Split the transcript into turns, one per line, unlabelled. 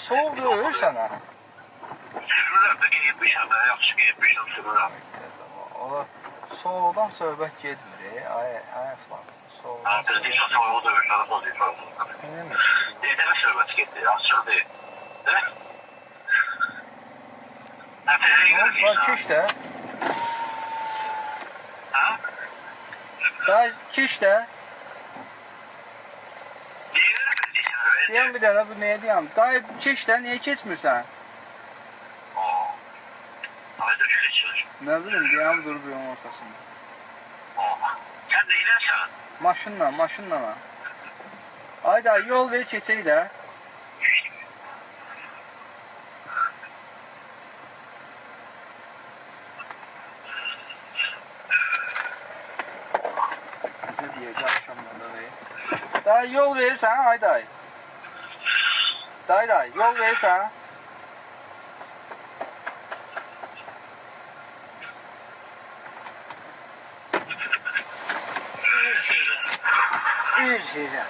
Soğuk deyil sənə.
Sürürəm də geyinmişəm də, yaxşı geyinmişəm, sürürəm.
O soğukdan söhbət getmir. Ay Aslan. Soğukdan.
Biz deyirsən soğuğu da ölçəli pozisyon. Deydə bir söhbət getdi, açıq deyil.
Bak keş də.
Hə?
Daha keş də. Deyəm bir dənə, bu nəyə deyəm? Dayı keş də, niyə keçmirsən?
Ayda ki keçir.
Nə bilim, deyəm dur bir onun ortasında.
Sən deyilənsən?
Maşınla. Ay dayı, yol ver keçək də. Bizə deyək, axşamlarda ver. Dayı, yol verirsən, ay dayı. Dayı, yol verirsən. Bir şeydən.